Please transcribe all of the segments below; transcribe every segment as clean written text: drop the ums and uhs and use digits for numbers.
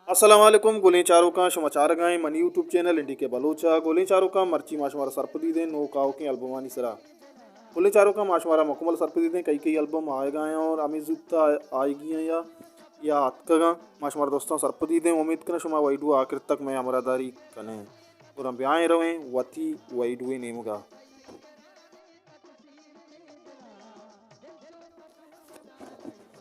अस्सलाम वालेकुम गोली चारों का समाचार गाएं मन यूट्यूब चैनल इंडी के बलोचा गोली चारों का मर्ची माशमारा सरपदी दें नो काओ के अल्बमानी सरा गोली चारों का माशमारा मुकम्मल सरपदी दें कई कई अल्बम आए गए हैं और अमीजुत्ता आएगी हैं या अतकगा माशमारा दोस्तों सरपदी दें उम्मीद करें शुमा वैडू आखिर तक मैं अमरादारी कने और ब्याएं रवें वती वैडुए नेमगा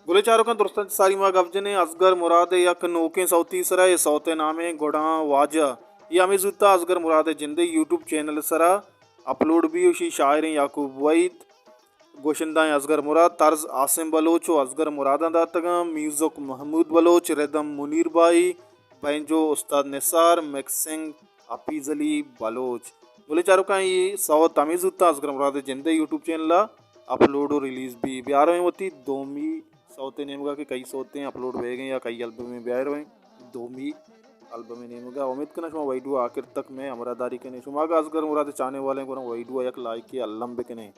गुले चारों का दुरुस्त सारी माँ गवजने असगर मुराद यक नोके सौती सरा ये सौते नामे गोड़ा वाजा ये अमीजुत्ता असगर मुराद जिंदे यूट्यूब चैनल सरा अपलोड भी उसी शायर याकूब वईद गोशिंदा असगर मुराद तर्ज आसिम बलोच असगर मुराद दातगा म्यूजिक महमूद बलोच रिदम मुनीर भाई बैंजो उस्ताद निसार मिक्सिंग हफीज अली बलोच गुले चारों का ये सौत अमीजुत्ता असगर मुराद जिंदे यूट्यूब चैनल अपलोड और रिलीज भी ब्यार में होती दोमी सौते नेमगा के कई सौते अपलोड हुए गए या कई एल्बम में ब्यार हुए दोमी एल्बम में नेमगा उम्मीद करना शुमा वहीडू आखिर तक मैं अमरादारी के नहीं शुमा का असगर मुराद चाहने वाले को वहीडू एक लाइक के अल्लम के नहीं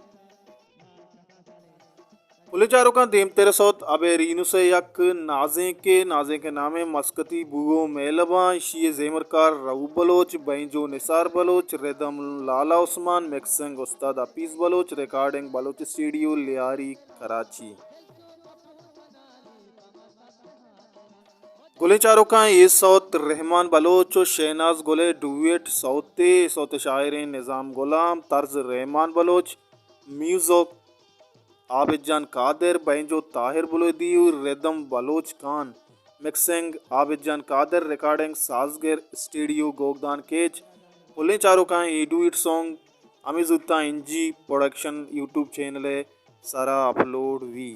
पुलिचारों का देम तेरे सौत अबे रीनु से यक नाजे के नामे मस्कती बुगो मेलबा शी जेमरकार रऊ Baloch banjo Nisar Baloch rhythm Lala Usman mixing उस्ताद हफीज बलोच रिकॉर्डिंग बलोच स्टूडियो लियारी कराची गुले चारों का ये सौत रहमान बलोच शहनाज गुले डुएट सौते शायर निज़ाम गुलाम तर्ज रहमान बलोच म्यूजिक आबिदजान कादिर बैंजो ताहिर बुलदी rhythm Baloch Khan mixing Abidjan Qadir recording साजगिर स्टूडियो गोगदान केच पुले चारों का ये डुएट सॉन्ग अमीजुत्ता इंजी प्रोडक्शन यूट्यूब चैनल है सारा अपलोड वी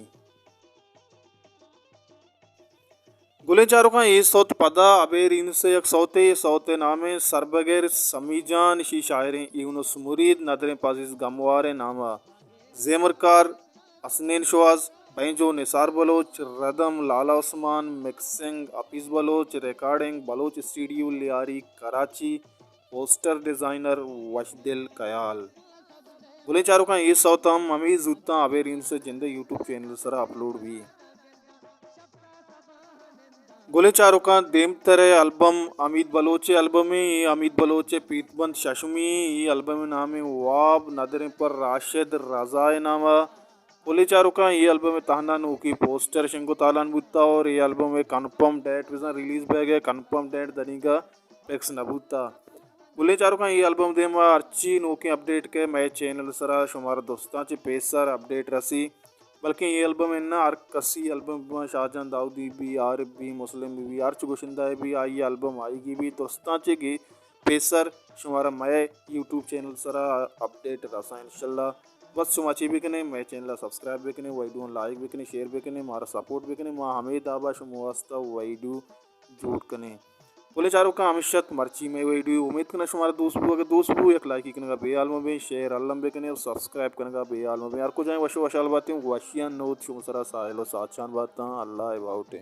गुले चारों का ये सौत पदा अबेर इनसे एक सौते नामे सरबगैर समीजान शी शायर यूनुस मुरीद नदर पाजिज गमवार नामा जेमरकार असनैन शवाज banjo Nisar Baloch rhythm Lala Usman mixing Hafeez Baloch recording Baloch studio Lyari Karachi poster designer वशदिल कयाल गुले चारों का ये सौतम अमीर जुत्ता अबेर इनसे जिंदे यूट्यूब चैनल सरा अपलोड भी गोले चारों का देम तरह एल्बम अमीद बलोचे एल्बम में ये अमीद बलोचे पीतबंद शशमी ये एल्बम में नाम है वाब नदर पर राशिद रजाए नामा गोले चारों का ये एल्बम में तहना नो की पोस्टर शंको तालान बुत्ता और ये एल्बम में कन्फर्म डेट विजन रिलीज बैग है कन्फर्म डेट दनीगा पेक्स नबूता गोले चारों का ये एल्बम दे अर्ची नो के अपडेट के मैं चैनल सरा शुमार दोस्तां चे पेसर अपडेट रसी बल्कि ये एल्बम है ना आर कसी एल्बम शाहजहां दाऊदी भी आर भी मुस्लिम भी आर चुगुशिंदा भी आई एल्बम आएगी भी दोस्तांचे की पेसर शुमारा मैं यूट्यूब चैनल सरा अपडेट रसा इंशाल्लाह बस शुमाची भी कने मैं चैनल सब्सक्राइब भी कने वाइडू लाइक भी कने शेयर भी कने मारा सपोर्ट भी कने माँ हमें दाबा शुमुआस्ता वाइडू जोड़ कने बोले चारों का हमेशत मर्ची में वीडियो उम्मीद करना शुमारा दोस्त भी एक लाइक करने बे आलम में शेयर आलम बे कने और सब्सक्राइब करने का बे आलम में यार को जाए वशो वशाल बातें वशियान नोत शुमसरा साहिलो साचान बातें अल्लाह अबाउट